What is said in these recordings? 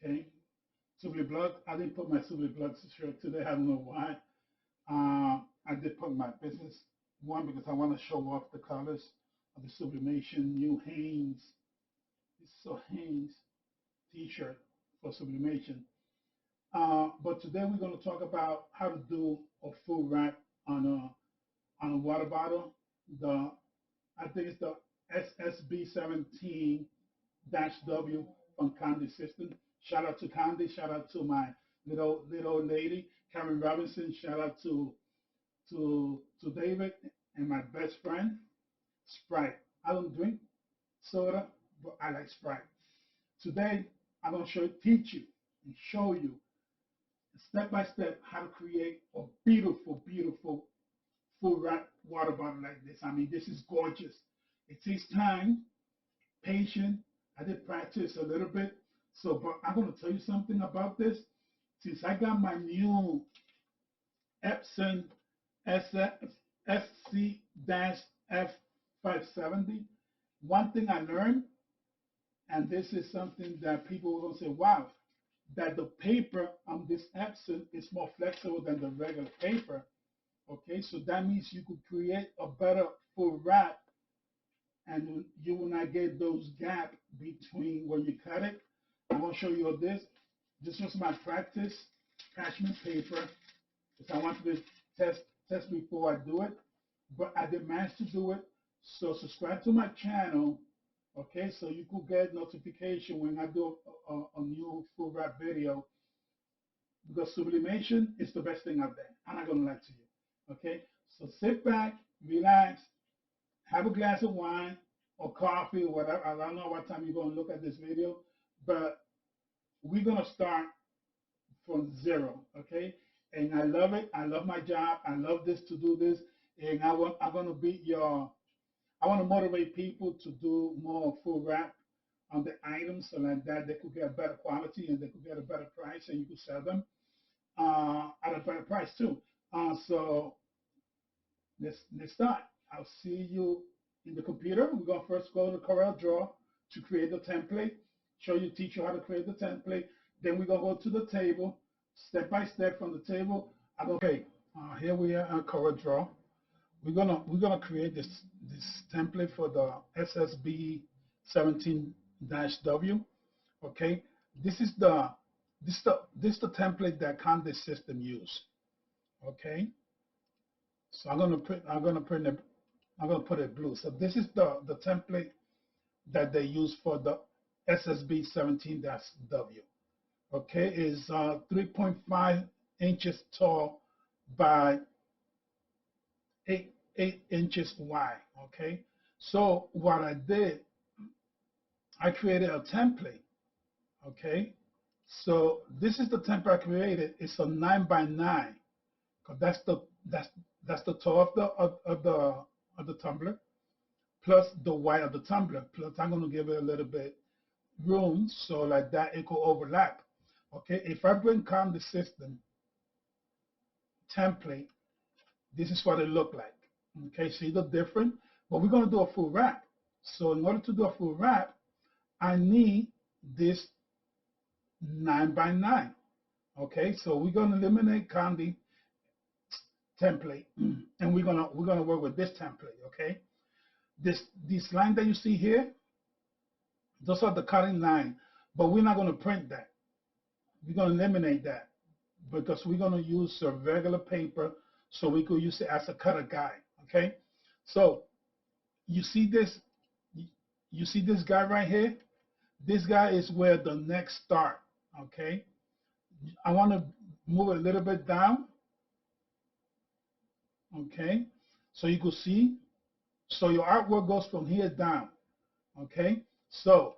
okay? Sublimate, I didn't put my Sublimate shirt today, I don't know why. I did put my business one because I want to show off the colors of the Sublimation new Hanes. This is a Hanes t-shirt for Sublimation. But today we're going to talk about how to do a full wrap on a water bottle. I think it's the SSB17-W from Candy System. Shout out to Candy. Shout out to my little lady, Karen Robinson. Shout out to David and my best friend, Sprite. I don't drink soda, but I like Sprite. Today, I'm going to teach you and show you step by step how to create a beautiful, beautiful full wrap water bottle like this. I mean, this is gorgeous. It takes time, patience. I did practice a little bit. So, but I'm going to tell you something about this. Since I got my new Epson SC-F570, one thing I learned, and this is something that people will say, wow, that the paper on this Epson is more flexible than the regular paper. Okay, so that means you could create a better full wrap and you will not get those gaps between when you cut it. I'm going to show you this. This was my practice parchment paper because I wanted to test before I do it, but I did manage to do it. So subscribe to my channel, okay, so you could get notification when I do a new full wrap video, because sublimation is the best thing out there. I'm not going to lie to you. Okay, so sit back, relax, have a glass of wine or coffee or whatever. I don't know what time you're going to look at this video, but we're going to start from zero, okay? And I love it. I love my job. I love this to do this. And I'm going to be I want to motivate people to do more full wrap on the items so like that they could get a better quality and they could get a better price and you could sell them at a better price too. So let's start. I'll see you in the computer. We're going to first go to Corel Draw to create the template, teach you how to create the template. Then we're going to go to the table, step by step from the table. Okay, here we are on Corel Draw. We're gonna create this template for the SSB17-W. Okay, this is the template that Candy System use. Okay, so I'm gonna put it blue. So this is the template that they use for the SSB17-W. Okay, is 3.5 inches tall by 8 inches wide. Okay, so what I did, I created a template. Okay, so this is the template I created. It's a 9x9, because that's the tall of the tumbler plus the wide of the tumbler. Plus I'm going to give it a little bit room so like that it could overlap. Okay, if I bring down the system template, this is what it looked like. Okay, see the difference? But we're going to do a full wrap. So in order to do a full wrap, I need this 9x9. Okay, so we're going to eliminate Candy template, and we're gonna work with this template. Okay, this line that you see here, those are the cutting line, but we're not going to print that. We're going to eliminate that because we're going to use a regular paper, so we could use it as a cutter guide. Okay, so you see this guy right here. This guy is where the neck start. Okay, I want to move it a little bit down. Okay, so you could see. So your artwork goes from here down. Okay, so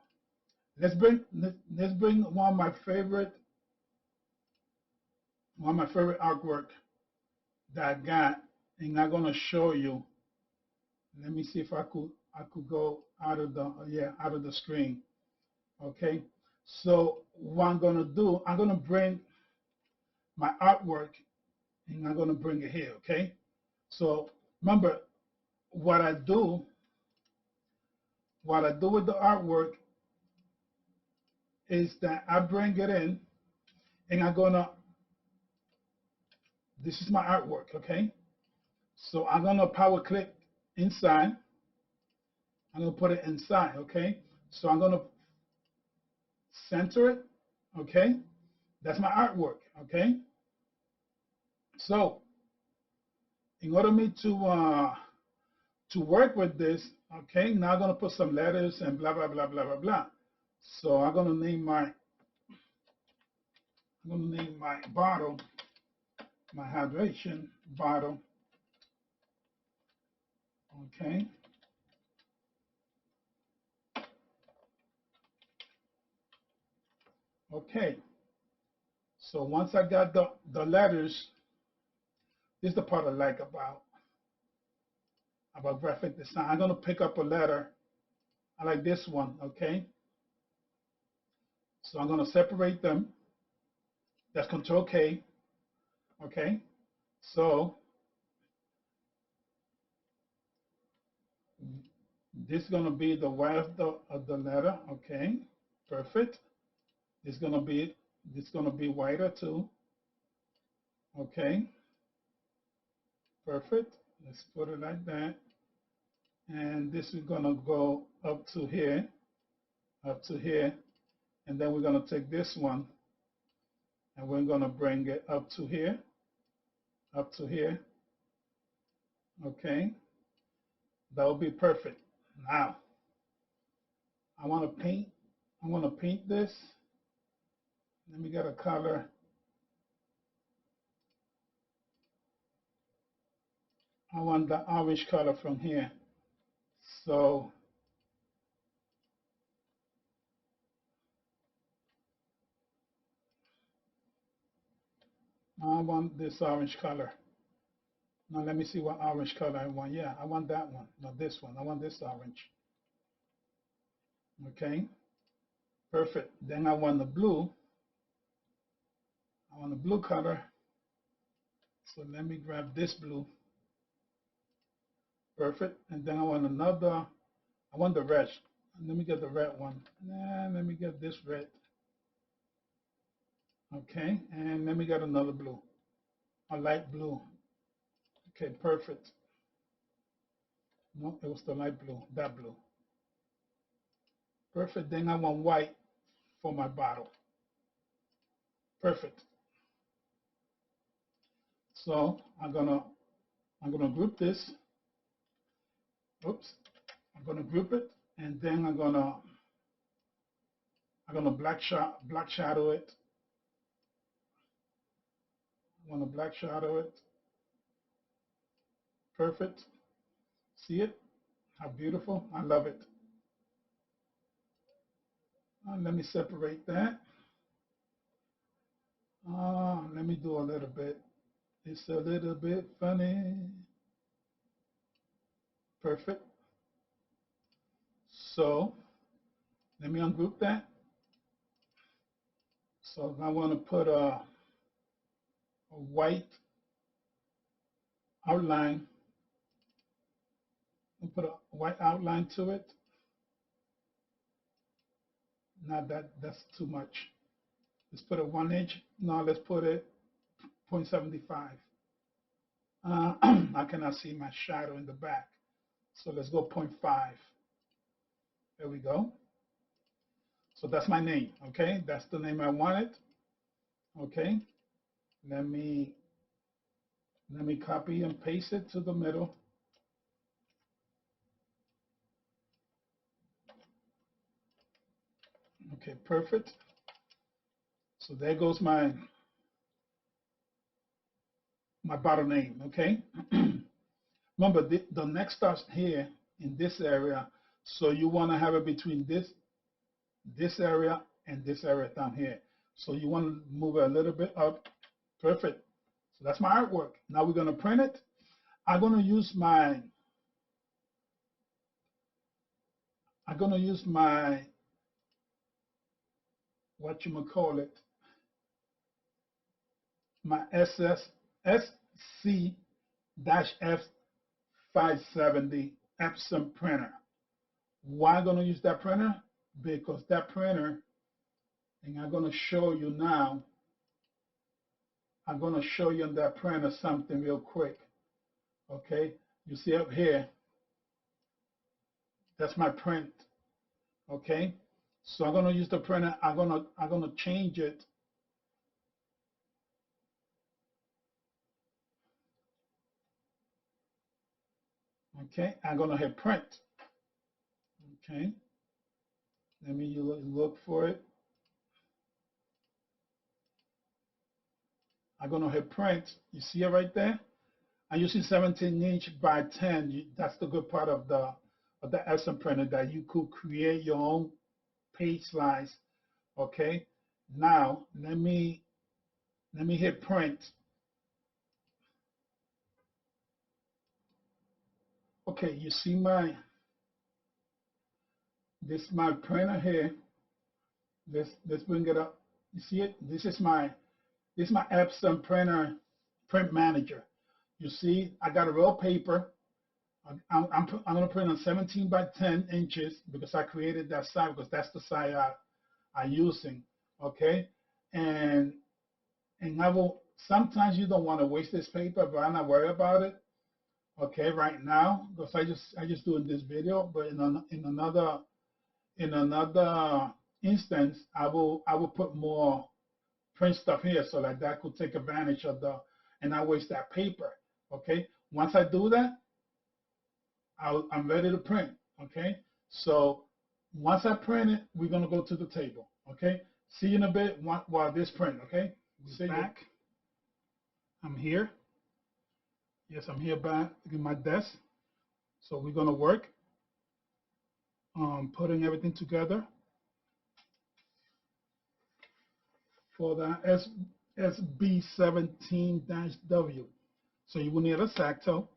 let's bring one of my favorite artwork that I got, and I'm gonna show you. Let me see if I could go out of the screen. Okay, so what I'm gonna do, I'm gonna bring my artwork and I'm gonna bring it here. Okay, so remember what I do with the artwork is that I bring it in and I'm gonna, this is my artwork, okay? So I'm gonna power click inside. I'm gonna put it inside, okay? So I'm gonna center it, okay? That's my artwork, okay? So in order me to work with this, okay, now I'm gonna put some letters and blah blah blah blah blah blah. So I'm gonna name my bottle, my hydration bottle, okay? Okay. So once I got the letters, this is the part I like about graphic design. I'm gonna pick up a letter. I like this one, okay? So I'm gonna separate them. That's Control K, okay? So this is gonna be the Y of the letter, okay? Perfect. This gonna be wider too, okay? Perfect. Let's put it like that. And this is gonna go up to here, and then we're gonna take this one and we're gonna bring it up to here, okay? That will be perfect. Now, I wanna paint this. Let me get a color. I want the orange color from here. So I want this orange color. Now let me see what orange color I want. Yeah, I want that one, not this one. I want this orange. Okay, perfect. Then I want the blue. I want the blue color. So let me grab this blue. Perfect. And then I want I want the red. Let me get the red one. Let me get this red. Okay, and let me get another blue, a light blue. Okay, perfect. No, it was the light blue, that blue. Perfect. Then I want white for my bottle. Perfect. So I'm gonna group this. Oops. I'm gonna group it, and then I'm gonna black shadow it. I'm gonna black shadow it. Perfect. See it? How beautiful. I love it. Let me separate that. Let me do a little bit. It's a little bit funny. Perfect. So let me ungroup that. So I want to put a white outline. I'll put a white outline to it. Not that, that's too much. Let's put a 1 inch. No, let's put it 0.75. I cannot see my shadow in the back. So let's go 0.5. There we go. So that's my name, okay? That's the name I wanted. Okay. Let me copy and paste it to the middle. Okay, perfect. So there goes my bottle name, okay? Remember, the next starts here in this area, so you want to have it between this area and this area down here. So you want to move it a little bit up. Perfect. So that's my artwork. Now we're going to print it. I'm going to use my what you might call it, my SC-F570 Epson printer. Why am I going to use that printer? Because that printer And I'm gonna show you now. I'm gonna show you on that printer something real quick. Okay, you see up here, that's my print. Okay, so I'm gonna use the printer. I'm gonna change it. Okay, I'm gonna hit print. Okay, let me look for it. I'm gonna hit print. You see it right there? I'm using 17-inch by 10. That's the good part of the Epson printer, that you could create your own page slice. Okay. Now let me hit print. Okay, you see this my printer here. Let's bring it up. You see it? This is my Epson printer print manager. You see, I got a roll paper. I'm going to print on 17 by 10 inches because I created that size, because that's the size I'm using. Okay, and I will. Sometimes you don't want to waste this paper, but I'm not worried about it. Okay, right now, because I just doing this video, but in another instance, I will put more print stuff here so that could take advantage of and not waste that paper. Okay, once I do that, I'm ready to print. Okay, so once I print it, we're gonna go to the table. Okay, see you in a bit while this print. Okay, see you back. I'm here. Yes, I'm here back at my desk. So we're gonna work on putting everything together for the SB17-W. So you will need a X-Acto,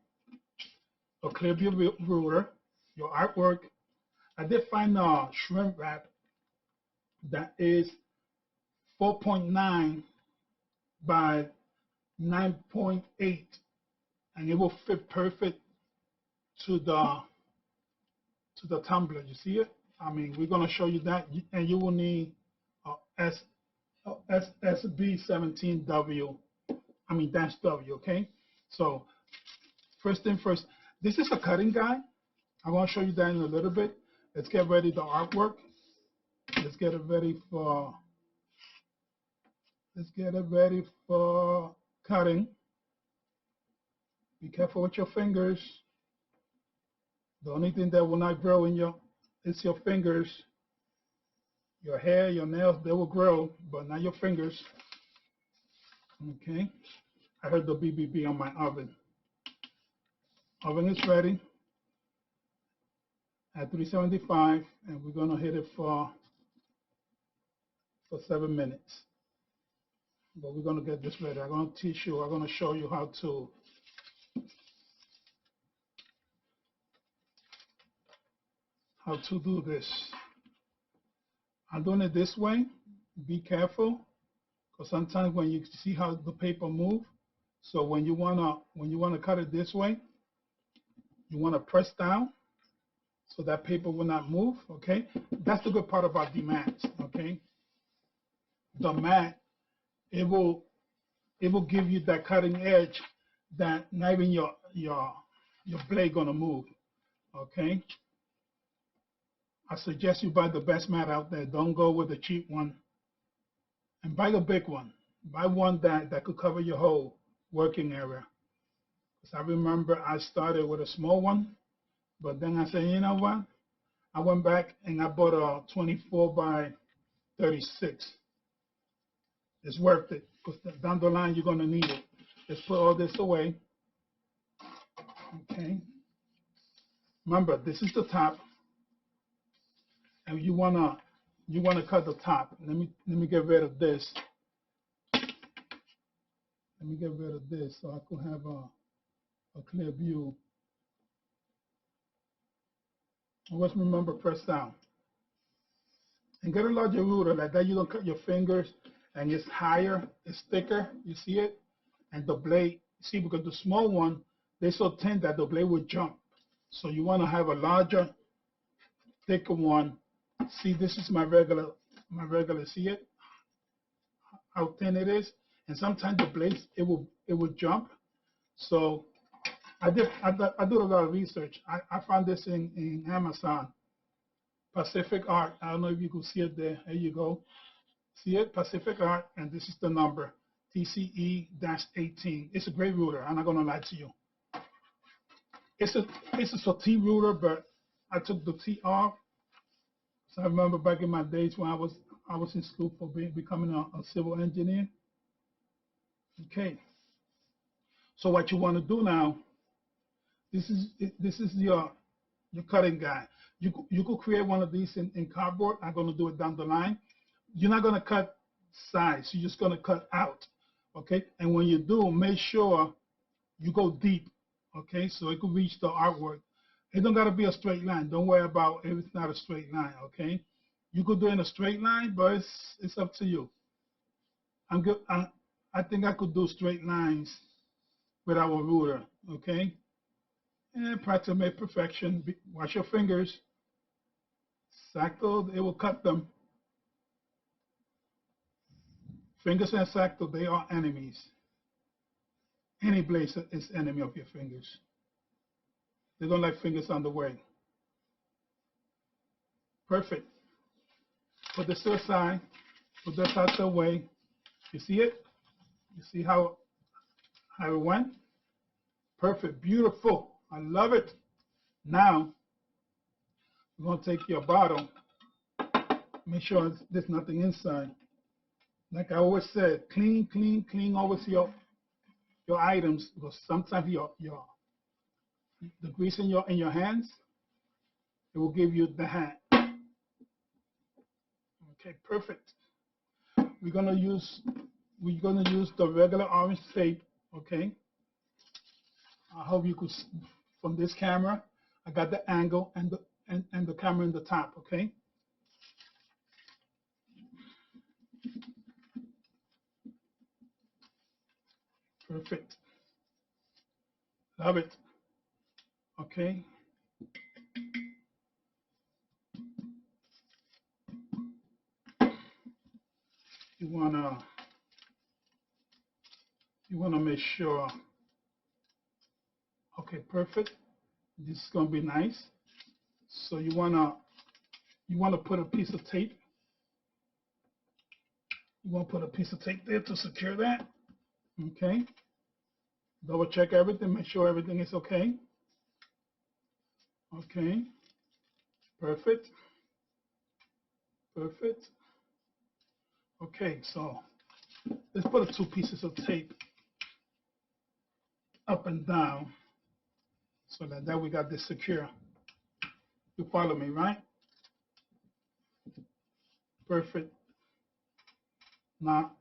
a clear view ruler, your artwork. I did find a shrink wrap that is 4.9 by 9.8, and it will fit perfect to the tumbler. You see it? I mean, we're gonna show you that, and you will need a SB17W. I mean dash W. Okay. So first thing first, this is a cutting guide. I'm gonna show you that in a little bit. Let's get ready the artwork. Let's get it ready for. Let's get it ready for cutting. Be careful with your fingers. The only thing that will not grow is your fingers. Your hair, your nails, they will grow, but not your fingers. Okay. I heard the BBB on my oven. Oven is ready at 375, and we're gonna hit it for 7 minutes. But we're gonna get this ready. I'm gonna teach you. I'm gonna show you how to do this. I'm doing it this way. Be careful, because sometimes when you see how the paper move, so when you wanna cut it this way, you wanna press down so that paper will not move. Okay, that's the good part about the mats. Okay, the mat, it will give you that cutting edge that not even your blade gonna move. Okay, I suggest you buy the best mat out there. Don't go with the cheap one, and buy the big one. Buy one that could cover your whole working area. Because I remember I started with a small one, but then I said, you know what? I went back and I bought a 24 by 36. It's worth it, because down the line you're gonna need it. Let's put all this away. Okay. Remember, this is the top, and you wanna cut the top. Let me get rid of this. Let me get rid of this so I could have a clear view. Always remember, press down. And get a larger ruler, like that you don't cut your fingers, and it's higher, it's thicker, you see it? And the blade, see, because the small one, they're so thin that the blade will jump. So you want to have a larger, thicker one. See, this is my regular, see it? how thin it is, and sometimes the blades it will jump. So I do a lot of research. I found this in Amazon, Pacific Art. I don't know if you can see it there. There you go. See it, Pacific Art, and this is the number TCE-18. It's a great ruler. I'm not gonna lie to you. It's a T ruler, but I took the T off. So I remember back in my days when I was in school for becoming a civil engineer. Okay. So what you want to do now? This is your cutting guide. You could create one of these in cardboard. I'm gonna do it down the line. You're not gonna cut sides. You're just gonna cut out. Okay. And when you do, make sure you go deep. Okay. So it could reach the artwork. It don't gotta be a straight line. Don't worry about if it's not a straight line. Okay. You could do it in a straight line, but it's up to you. I'm good. I think I could do straight lines without a ruler. Okay. And practice make perfection. Watch your fingers. Exacto, it will cut them. Fingers and exacto, they are enemies. Any blade is enemy of your fingers. They don't like fingers on the way. Perfect. Put this to the side. Put this out the way. You see it? You see how it went? Perfect. Beautiful. I love it. Now, we're going to take your bottle. Make sure there's nothing inside. Like I always said, clean, clean, clean always your items, because sometimes the grease in your hands, it will give you the hand. Okay, perfect. We're gonna use the regular orange tape. Okay. I hope you could from this camera. I got the angle and the camera in the top. Okay. Perfect. Love it. Okay. You wanna make sure. Okay, perfect. This is gonna be nice. So you wanna put a piece of tape. You wanna put a piece of tape there to secure that. Okay. Double check everything. Make sure everything is okay. Okay. Perfect. Perfect. Okay, so let's put two pieces of tape up and down so that we got this secure. You follow me, right? Perfect. Now,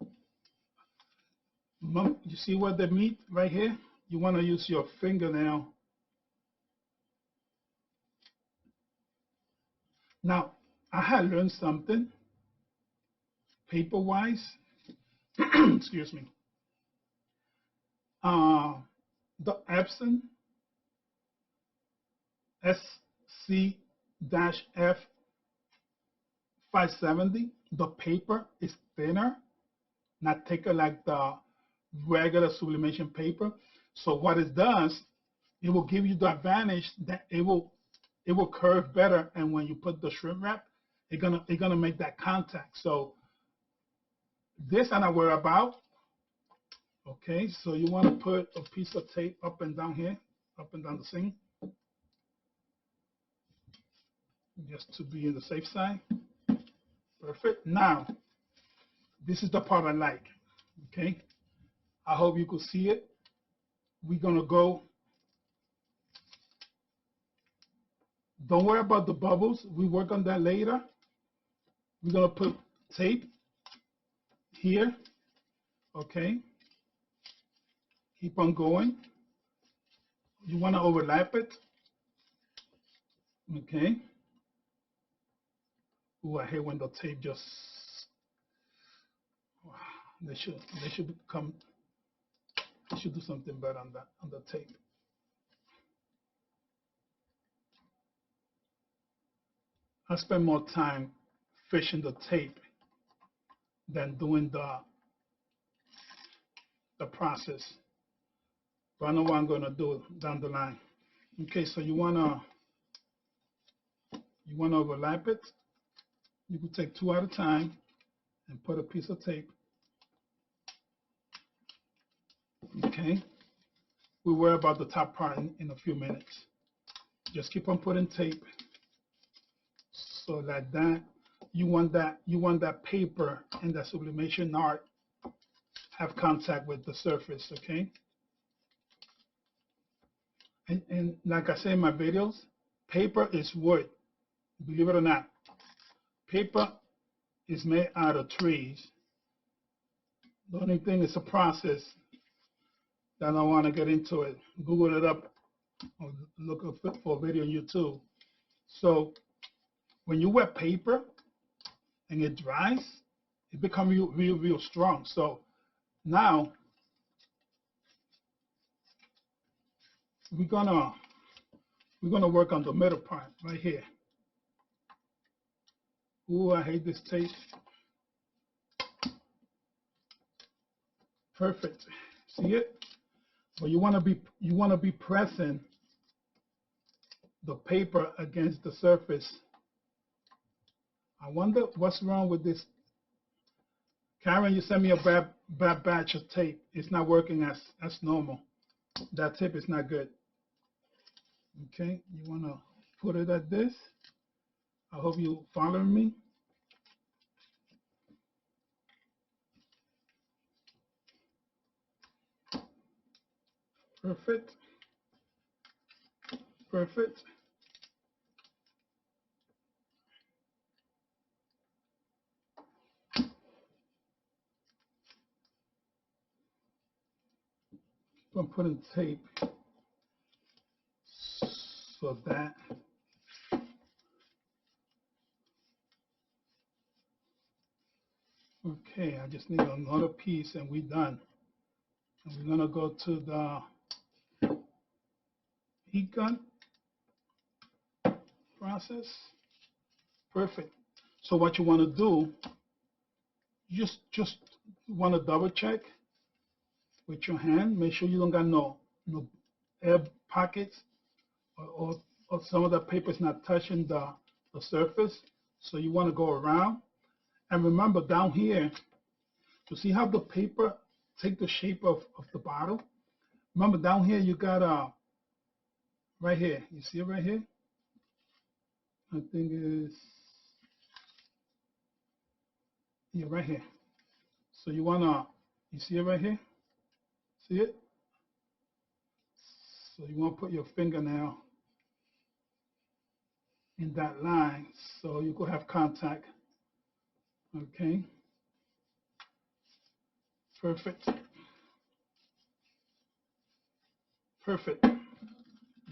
you see where they meet right here? You want to use your fingernail. Now, I had learned something paper-wise. Excuse me. The Epson SC-F 570, the paper is thinner, not thicker like the regular sublimation paper. So what it does, it will give you the advantage that it will curve better, and when you put the shrink wrap, it's gonna make that contact. So this I'm not worried about. Okay, so you want to put a piece of tape up and down here, up and down the seam, just to be in the safe side. Perfect. Now, this is the part I like. Okay, I hope you could see it. We're gonna go. Don't worry about the bubbles. We work on that later. We're gonna put tape here. Okay. Keep on going. You want to overlap it. Okay. Ooh, I hate when the tape just. They should come. They should do something better on the tape. I spend more time fishing the tape than doing the process. But I know what I'm gonna do down the line. Okay, so you wanna overlap it. You can take 2 at a time and put a piece of tape. Okay, we'll worry about the top part in a few minutes. Just keep on putting tape so like that. You want that paper and that sublimation art have contact with the surface, okay? And like I say in my videos, paper is wood. Believe it or not, paper is made out of trees. The only thing is a process that I don't want to get into it. Google it up or look up for a video on YouTube. So when you wet paper and it dries, it becomes real strong. So now we're gonna work on the middle part right here. Ooh, I hate this tape. Perfect. See it? But you want to be pressing the paper against the surface. I wonder what's wrong with this. Karen, you sent me a bad batch of tape. It's not working as normal. That tape is not good. Okay, you want to put it at this. I hope you following me. Perfect. Perfect. I'm putting tape so that okay, I just need another piece and we're done. And we're gonna go to the heat gun process. Perfect. So what you want to do, you just want to double check with your hand. Make sure you don't got no air pockets or some of the paper is not touching the surface. So you want to go around. And remember down here, you see how the paper take the shape of the bottle? Remember down here you got right here. You see it right here? I think it's yeah, right here. So you see it right here? See it? So you want to put your fingernail in that line so you could have contact. Okay. Perfect. Perfect.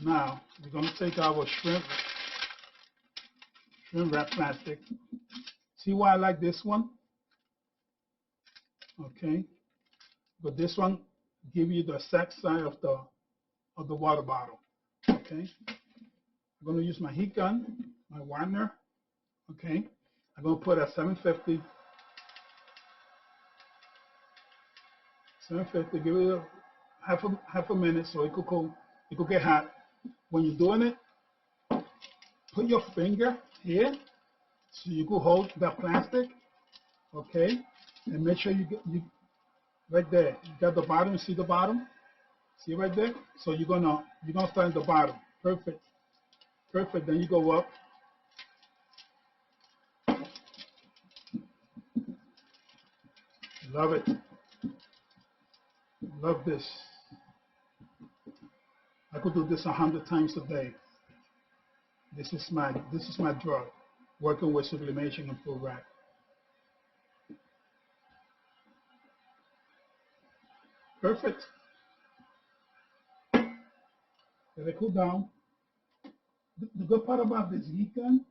Now we're going to take our shrimp wrap plastic. See why I like this one? Okay. But this one give you the exact size of the water bottle. Okay. I'm going to use my heat gun, my Warner. Okay. I'm going to put at 750. 750. Give it half a minute so it could get hot. When you're doing it, put your finger here so you could hold that plastic. Okay. And make sure you right there. You got the bottom. See the bottom? See right there? So you're gonna start at the bottom. Perfect. Perfect. Then you go up. Love it. Love this. I could do this 100 times a day. This is my drug. Working with sublimation and full wrap. Perfect. Let it cool down. The good part about this heat gun,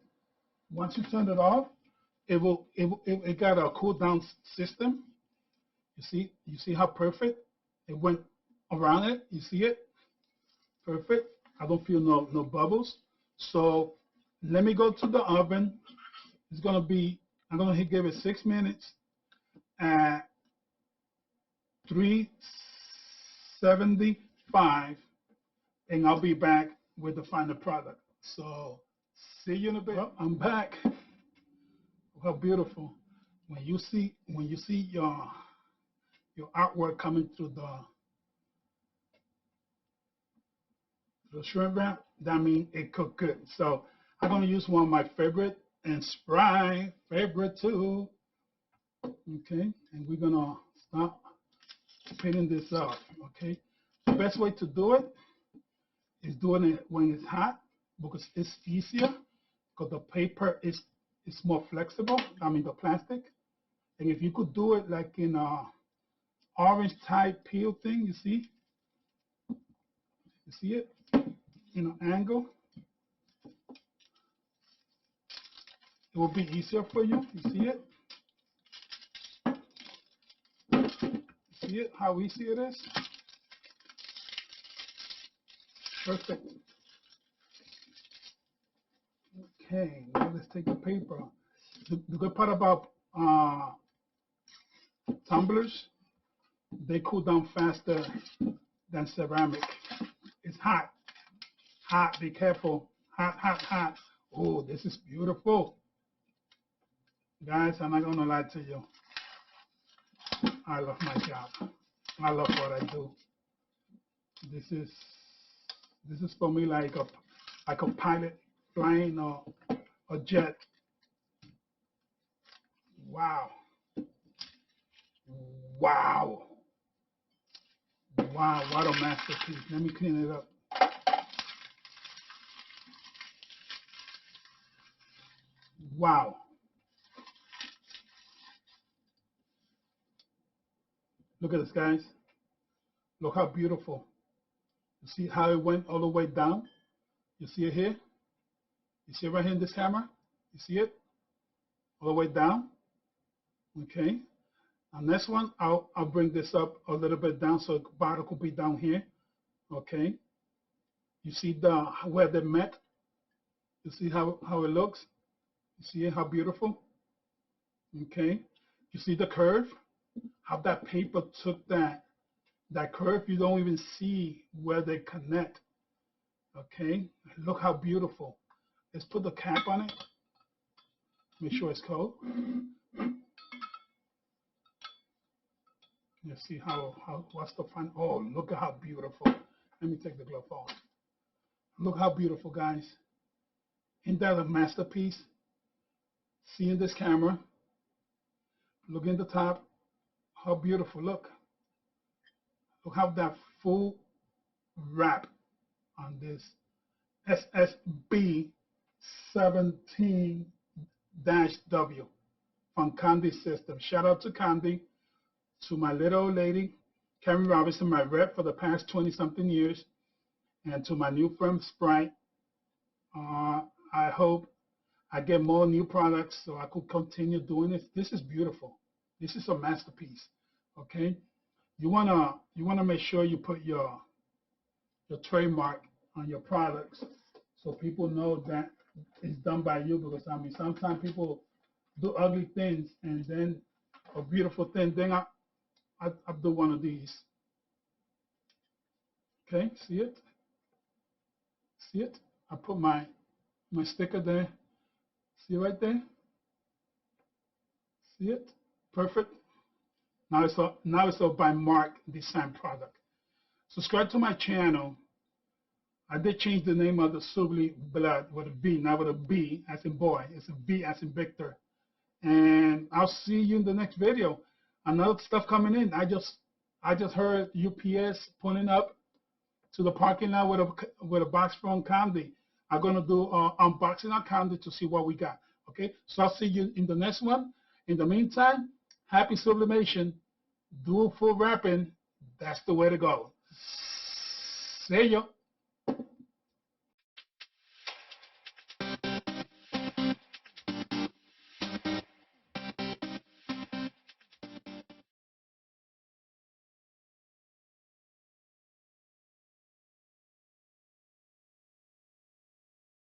once you turn it off, it got a cool down system. You see how perfect it went around it. You see it? Perfect. I don't feel no bubbles. So let me go to the oven. It's gonna be I'm gonna give it 6 minutes at $375, and I'll be back with the final product. So see you in a bit. Well, I'm back. How beautiful! When you see your artwork coming through the shrink wrap, that means it cooked good. So I'm gonna use one of my favorite and Sprite favorite too. Okay, and we're gonna start pinning this off. Okay, the best way to do it is doing it when it's hot because it's easier because the paper is more flexible. I mean the plastic. And if you could do it like in a orange type peel thing, you see it in an angle, it will be easier for you. You see it? See it? How easy it is? Perfect. Okay, now let's take the paper. The good part about tumblers, they cool down faster than ceramic. It's hot. Hot, be careful. Hot, hot, hot. Oh, this is beautiful. Guys, I'm not gonna lie to you. I love my job. I love what I do. This is for me like a pilot flying a jet. Wow. Wow. Wow, what a masterpiece. Let me clean it up. Wow. Look at this, guys. Look how beautiful. You see how it went all the way down? You see it here? You see it right here in this camera? You see it? All the way down? Okay. On this one, I'll bring this up a little bit down so the bottle could be down here. Okay. You see where they met? You see how it looks? You see it, how beautiful? Okay. You see the curve? How that paper took that curve, you don't even see where they connect. Okay, look how beautiful. Let's put the cap on it. Make sure it's cold. You see what's the fun? Oh, look at how beautiful. Let me take the glove off. Look how beautiful, guys. Isn't that a masterpiece? See in this camera. Look in the top. How beautiful, look. Look how that full wrap on this SSB 17-W from Candy System. Shout out to Candy, to my little old lady, Karen Robinson, my rep for the past 20-something years, and to my new friend Sprite. I hope I get more new products so I could continue doing this. This is beautiful. This is a masterpiece. Okay, you wanna make sure you put your trademark on your products so people know that it's done by you, because I mean sometimes people do ugly things and then a beautiful thing. Then I do one of these. Okay, see it? See it? I put my sticker there. See it right there? See it? Perfect. Now it's a by Marc design product. Subscribe to my channel. I did change the name of the Sublimate with a B, not with a B as in boy. It's a B as in Victor. And I'll see you in the next video. Another stuff coming in. I just heard UPS pulling up to the parking lot with a box from Candy. I'm gonna do unboxing on Candy to see what we got. Okay, so I'll see you in the next one. In the meantime, happy sublimation. Do full wrapping. That's the way to go. See ya.